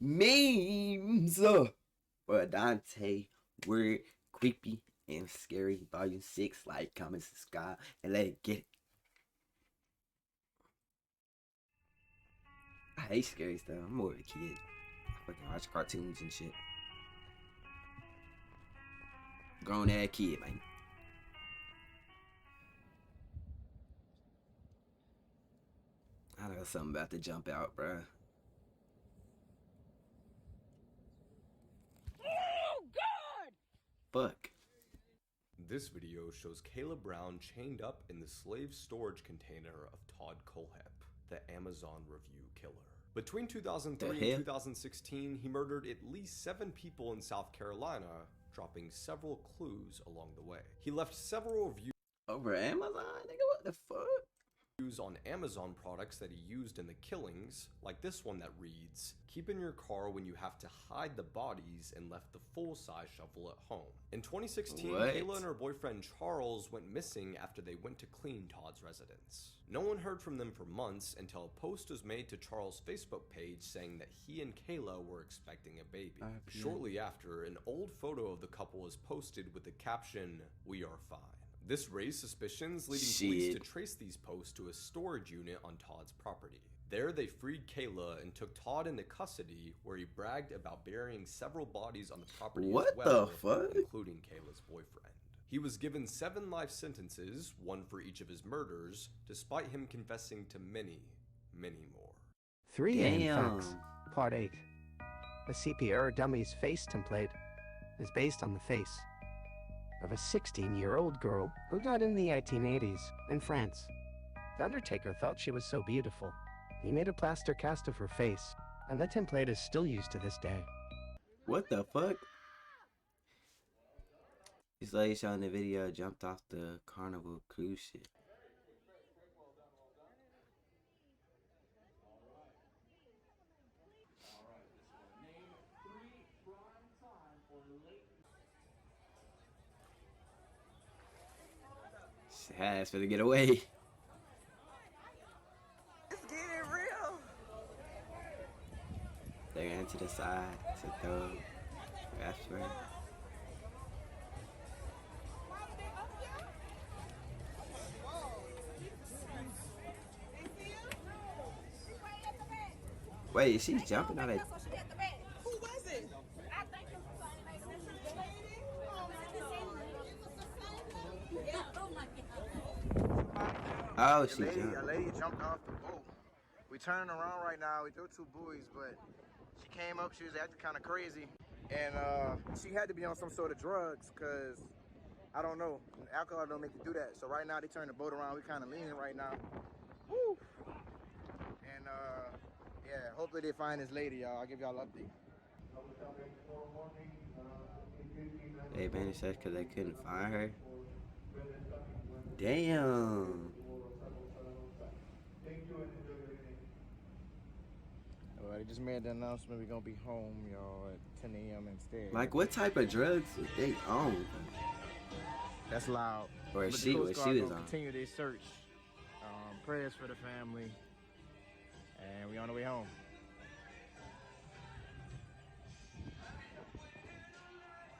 Memes for Dante, weird, creepy, and scary. Volume 6. Like, comment, subscribe, and let it get it. I hate scary stuff. I'm more of a kid. I fucking watch cartoons and shit. Grown ass kid, man. I know something about to jump out, bruh. Oh, God! Fuck. This video shows Caleb Brown chained up in the slave storage container of Todd Colehep, the Amazon review killer. Between 2003 and 2016, he murdered at least 7 people in South Carolina, dropping several clues along the way. He left several reviews Over Amazon? Nigga, what the fuck? on Amazon products that he used in the killings, like this one that reads, "Keep in your car when you have to hide the bodies and left the full-size shovel at home." In 2016, Kayla and her boyfriend Charles went missing after they went to clean Todd's residence. No one heard from them for months until a post was made to Charles' Facebook page saying that he and Kayla were expecting a baby. Shortly after, an old photo of the couple was posted with the caption, "We are fine." This raised suspicions, leading police to trace these posts to a storage unit on Todd's property. There, they freed Kayla and took Todd into custody, where he bragged about burying several bodies on the property as well, including Kayla's boyfriend. He was given 7 life sentences, 1 for each of his murders, despite him confessing to many, many more. 3 facts. Part 8. The CPR dummy's face template is based on the face of a 16-year-old girl who died in the 1880s in France. The undertaker thought she was so beautiful, he made a plaster cast of her face, and the template is still used to this day. What the fuck? This lady showing the video jumped off the Carnival cruise ship. She has for to get away. It's getting real. They ran to the side to throw after. Wait, is she jumping on it? Who was it? Oh, she jumped. A lady jumped off the boat. We turning around right now. We threw 2 buoys, but she came up. She was acting kind of crazy, and she had to be on some sort of drugs, cause I don't know. Alcohol don't make you do that. So right now they turn the boat around. We kind of leaning right now. Woo! And yeah, hopefully they find this lady, y'all. I'll give y'all an update. They vanished because they couldn't find her. Damn. Well, they just made the announcement we're gonna be home, y'all, at 10 a.m. instead. Like, what type of drugs was they on? That's loud. Or But she the was Coast Guard gonna on. continue their search. Prayers for the family, and we on the way home.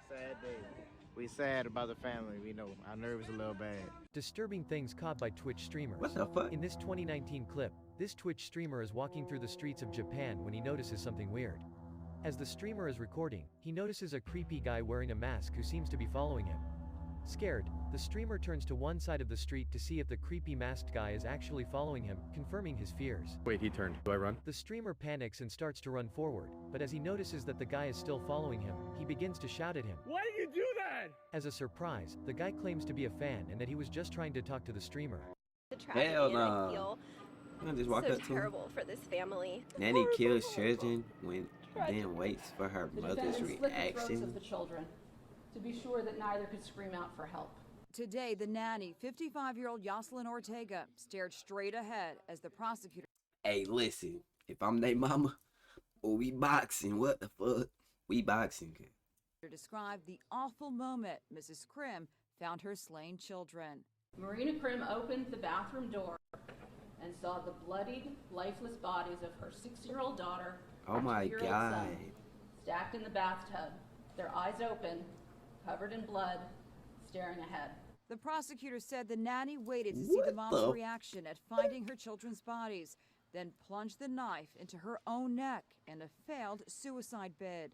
Sad day. We sad about the family. We know our nerves a little bad. Disturbing things caught by Twitch streamers. What the fuck? In this 2019 clip, this Twitch streamer is walking through the streets of Japan when he notices something weird. As the streamer is recording, he notices a creepy guy wearing a mask who seems to be following him. Scared, the streamer turns to one side of the street to see if the creepy masked guy is actually following him, confirming his fears. Wait, he turned. Do I run? The streamer panics and starts to run forward, but as he notices that the guy is still following him, he begins to shout at him. Why did you do that? As a surprise, the guy claims to be a fan and that he was just trying to talk to the streamer. The tragedy, Hell and I no. feel I'm just walk so up to him. terrible for this family. Nanny kills children when then waits for her The mother's defendant slit the throats reaction. of the children to be sure that neither could scream out for help. Today, the nanny, 55-year-old Yoselin Ortega, stared straight ahead as the prosecutor... Hey, listen, if I'm their mama, or we boxing, what the fuck? We boxing. ...described the awful moment Mrs. Krim found her slain children. Marina Krim opened the bathroom door and saw the bloodied, lifeless bodies of her 6-year-old daughter Oh and my 2-year-old God. son, stacked in the bathtub, their eyes open, covered in blood, staring ahead. The prosecutor said the nanny waited to see the What mom's the- reaction at finding her children's bodies, then plunged the knife into her own neck in a failed suicide bid.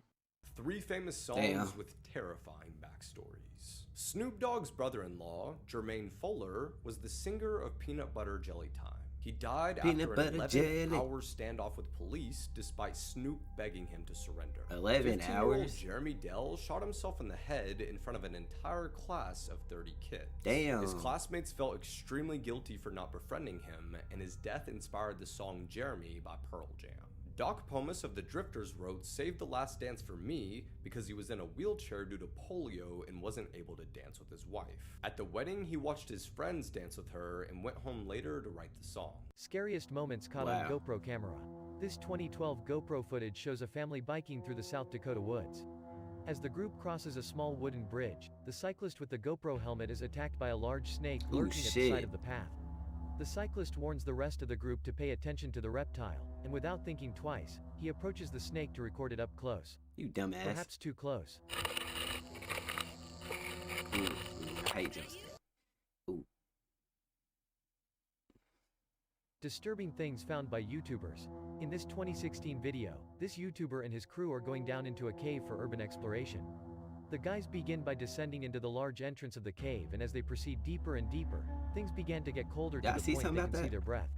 3 famous songs Damn. with terrifying backstories. Snoop Dogg's brother-in-law, Jermaine Fuller, was the singer of Peanut Butter Jelly Time. He died Peanut after butter an jelly. 11-hour standoff with police despite Snoop begging him to surrender. 11 15-year-old hours? Jeremy Dell shot himself in the head in front of an entire class of 30 kids. Damn. His classmates felt extremely guilty for not befriending him, and his death inspired the song Jeremy by Pearl Jam. Doc Pomus of the Drifters wrote "Save the Last Dance for Me" because he was in a wheelchair due to polio and wasn't able to dance with his wife. At the wedding, he watched his friends dance with her and went home later to write the song. Scariest moments caught on GoPro camera. This 2012 GoPro footage shows a family biking through the South Dakota woods. As the group crosses a small wooden bridge, the cyclist with the GoPro helmet is attacked by a large snake lurking at the side of the path. The cyclist warns the rest of the group to pay attention to the reptile, and without thinking twice, he approaches the snake to record it up close. You dumbass. Perhaps too close. Ooh, I hate jump scares. Ooh. Disturbing things found by YouTubers. In this 2016 video, this YouTuber and his crew are going down into a cave for urban exploration. The guys begin by descending into the large entrance of the cave, and as they proceed deeper and deeper, things began to get colder to the point they can see their breath.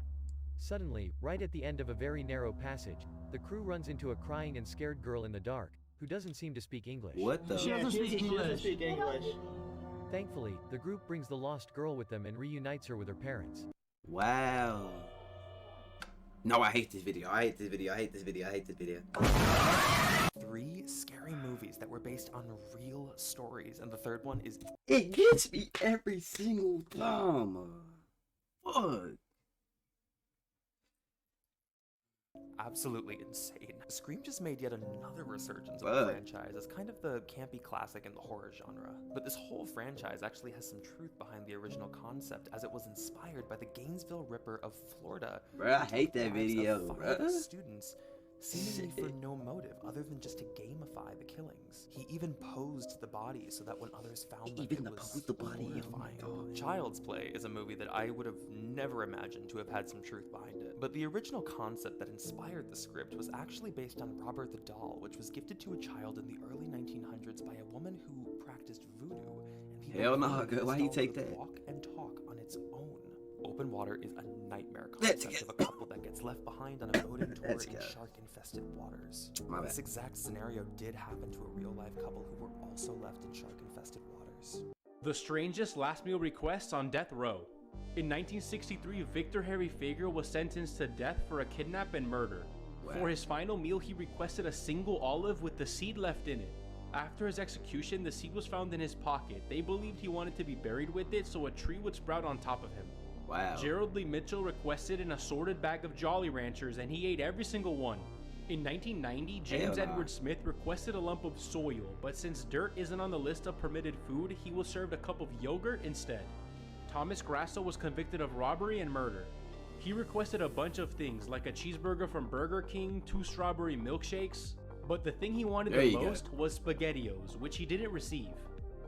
Suddenly, right at the end of a very narrow passage, the crew runs into a crying and scared girl in the dark, who doesn't seem to speak English. What the? She doesn't speak English. Thankfully, the group brings the lost girl with them and reunites her with her parents. Wow. No, I hate this video. I hate this video. I hate this video. I hate this video. 3 scary movies that were based on real stories, and the third one is... It gets me every single time. Fuck. absolutely insane. Scream just made yet another resurgence of the franchise as kind of the campy classic in the horror genre. But this whole franchise actually has some truth behind the original concept, as it was inspired by the Gainesville Ripper of Florida. Bruh, I hate that video, bruh. Students seemingly for no motive other than just to gamify the killings. He even posed the body so that when others found them, it was horrifying. Child's Play is a movie that I would have never imagined to have had some truth behind it. But the original concept that inspired the script was actually based on Robert the Doll, which was gifted to a child in the early 1900s by a woman who practiced voodoo. And people Hell no, believed this why you doll take could that? walk and talk on its own. Open Water is a nightmare concept of a couple that gets left behind on a boating tour in shark-infested waters. This exact scenario did happen to a real-life couple who were also left in shark-infested waters. The strangest last meal requests on death row. In 1963, Victor Harry Fager was sentenced to death for a kidnap and murder. For his final meal, he requested a single olive with the seed left in it. After his execution, the seed was found in his pocket. They believed he wanted to be buried with it so a tree would sprout on top of him. Wow. Gerald Lee Mitchell requested an assorted bag of Jolly Ranchers, and he ate every single one. In 1990, James Edward Smith requested a lump of soil, but since dirt isn't on the list of permitted food, he was served a cup of yogurt instead. Thomas Grasso was convicted of robbery and murder. He requested a bunch of things, like a cheeseburger from Burger King, 2 strawberry milkshakes, but the thing he wanted the most was SpaghettiOs, which he didn't receive.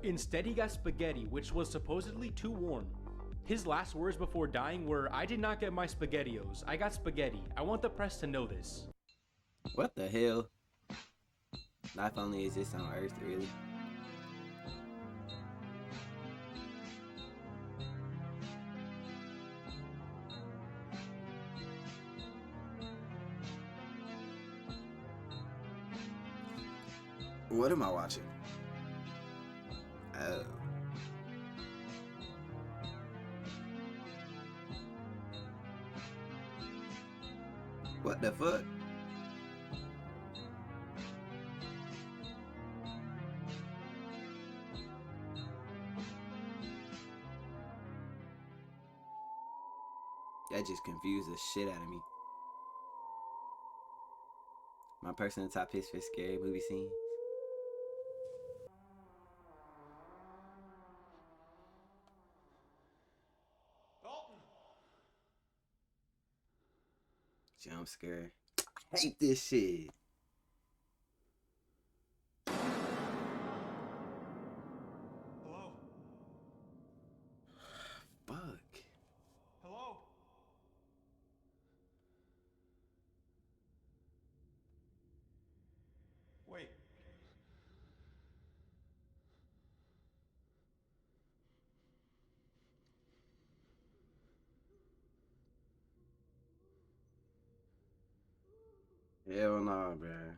Instead, he got spaghetti, which was supposedly too warm. His last words before dying were, "I did not get my SpaghettiOs. I got spaghetti. I want the press to know this." What the hell? Life only exists on Earth, really? What am I watching? Oh. What the fuck? That just confused the shit out of me. My personal top picks for scary movie scenes. scare. I hate this shit. Hello? Fuck. Hello? Wait. Hell nah, bruh.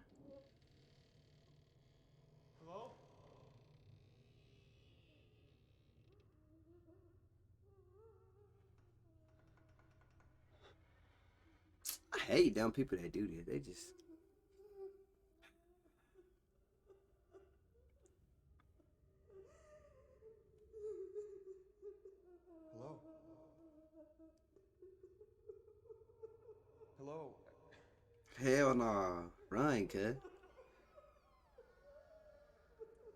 Hello? I hate dumb people that do this. They just. Hello? Hello? Hell nah. Run, cuz.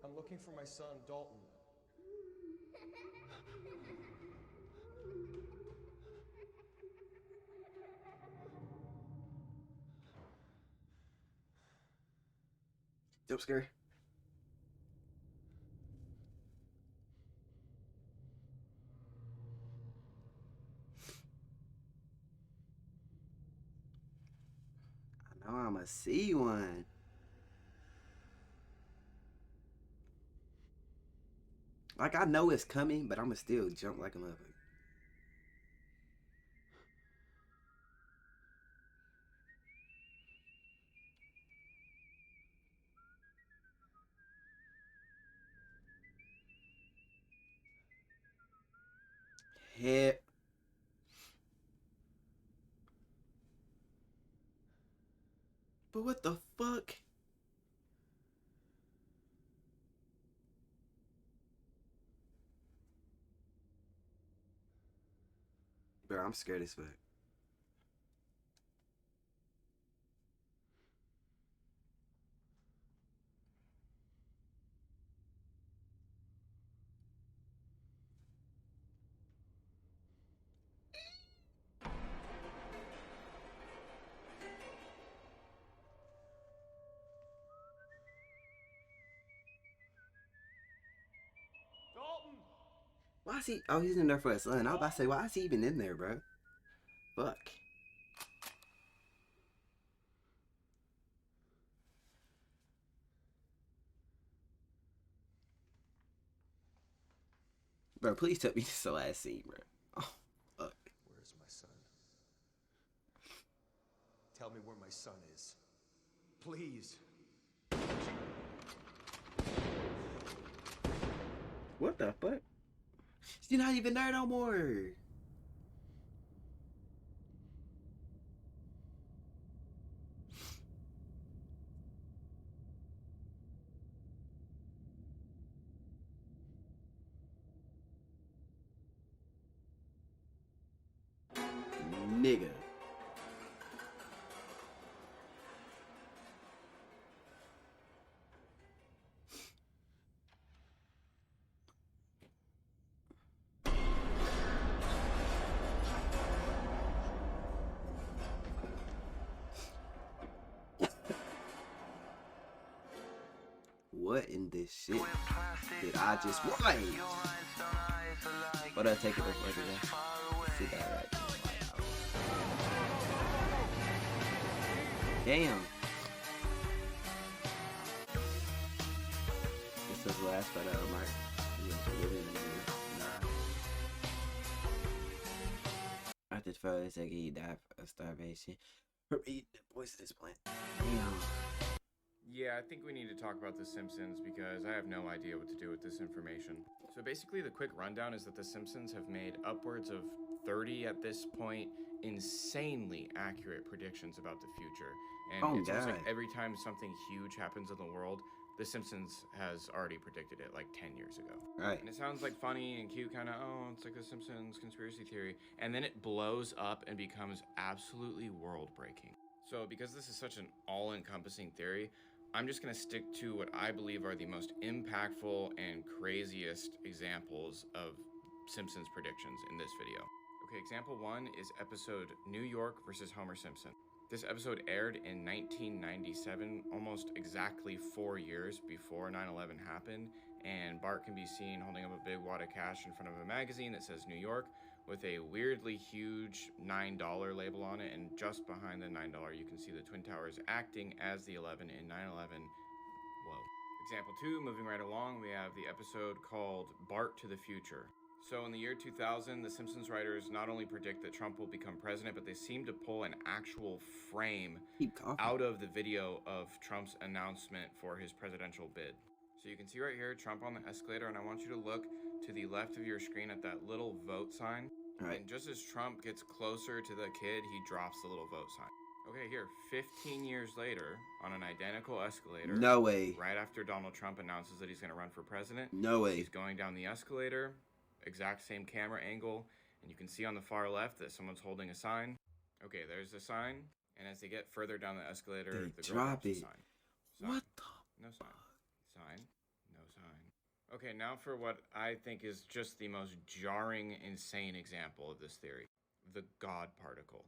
I'm looking for my son, Dalton. Jump scare. I know I'ma see one. Like, I know it's coming, but I'ma still jump like a motherfucker. Hell. But what the fuck? Bro, I'm scared as fuck. Dalton! Why is he? Oh, he's in there for his son. I was about to say, why is he even in there, bro? Fuck. Bro, please tell me this is the last scene, bro. Oh, fuck. Where's my son? Tell me where my son is. Please. What the fuck? She's not even there no more. Nigga. What in this shit did I just watch? But I take it up later then. See that right there. Damn. This is the last photo of Mark. After the photo, it's like he died of starvation from eating the poisonous plant. Damn. Yeah, I think we need to talk about The Simpsons because I have no idea what to do with this information. So basically, the quick rundown is that The Simpsons have made upwards of 30 at this point insanely accurate predictions about the future. And it's almost like every time something huge happens in the world, The Simpsons has already predicted it like 10 years ago. Right. And it sounds like funny and cute, kind of, oh, it's like The Simpsons conspiracy theory. And then it blows up and becomes absolutely world-breaking. So because this is such an all-encompassing theory, I'm just going to stick to what I believe are the most impactful and craziest examples of Simpsons predictions in this video. Okay, example 1 is episode New York versus Homer Simpson. This episode aired in 1997, almost exactly 4 years before 9/11 happened, and Bart can be seen holding up a big wad of cash in front of a magazine that says New York with a weirdly huge $9 label on it, and just behind the $9 you can see the Twin Towers acting as the 11 in 9/11. Whoa. Example 2, moving right along, we have the episode called Bart to the Future. So in the year 2000, the Simpsons writers not only predict that Trump will become president, but they seem to pull an actual frame out of the video of Trump's announcement for his presidential bid. So you can see right here, Trump on the escalator, and I want you to look to the left of your screen at that little vote sign. Right. And just as Trump gets closer to the kid, he drops the little vote sign. Okay, here, 15 years later, on an identical escalator. No way. Right after Donald Trump announces that he's going to run for president. No way. He's going down the escalator, exact same camera angle, and you can see on the far left that someone's holding a sign. Okay, there's the sign, and as they get further down the escalator, They the girl drops drop the it. sign. What the? No sign. Sign. No sign. Okay, now for what I think is just the most jarring, insane example of this theory. The God particle.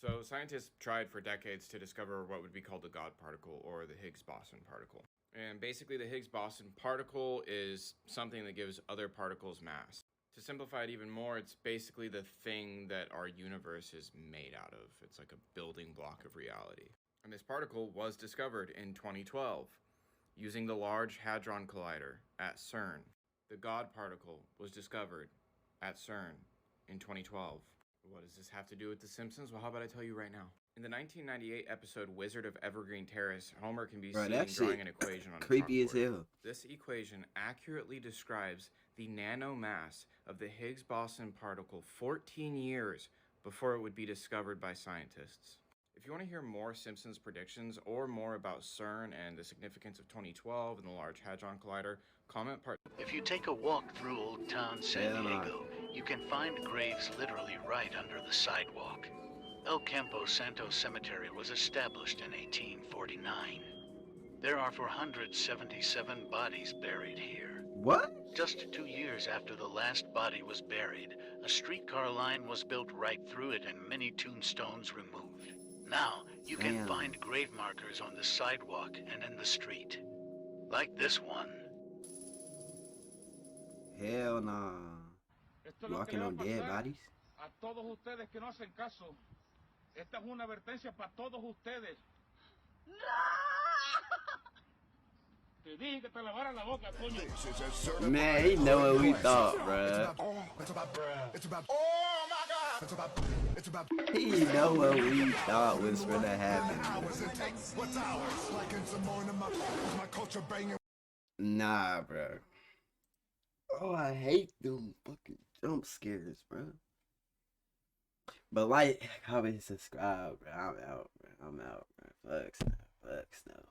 So scientists tried for decades to discover what would be called the God particle, or the Higgs-boson particle. And basically the Higgs-boson particle is something that gives other particles mass. To simplify it even more, it's basically the thing that our universe is made out of. It's like a building block of reality. And this particle was discovered in 2012 using the Large Hadron Collider at CERN. The God particle was discovered at CERN in 2012. What does this have to do with The Simpsons? Well, how about I tell you right now? In the 1998 episode Wizard of Evergreen Terrace, Homer can be seen drawing an equation on a creepy as chalkboard. hell. This equation accurately describes the nanomass of the Higgs-boson particle 14 years before it would be discovered by scientists. If you want to hear more Simpsons predictions or more about CERN and the significance of 2012 and the Large Hadron Collider, comment part. If you take a walk through Old Town San Diego, you can find graves literally right under the sidewalk. El Campo Santo Cemetery was established in 1849. There are 477 bodies buried here. What? Just 2 years after the last body was buried, a streetcar line was built right through it and many tombstones removed. Now, you can find grave markers on the sidewalk and in the street. Like this one. Hell nah. Walking on dead bodies? A todos ustedes que no hacen caso. Esta es una advertencia para todos ustedes. Te dije que te lavaran la boca, coño. Man, he know what we thought, bruh. He know what we thought was gonna happen. Nah, bro. Oh, I hate them fucking jump scares, bro. But like, comment, subscribe, bro. I'm out, bro. Fucks no.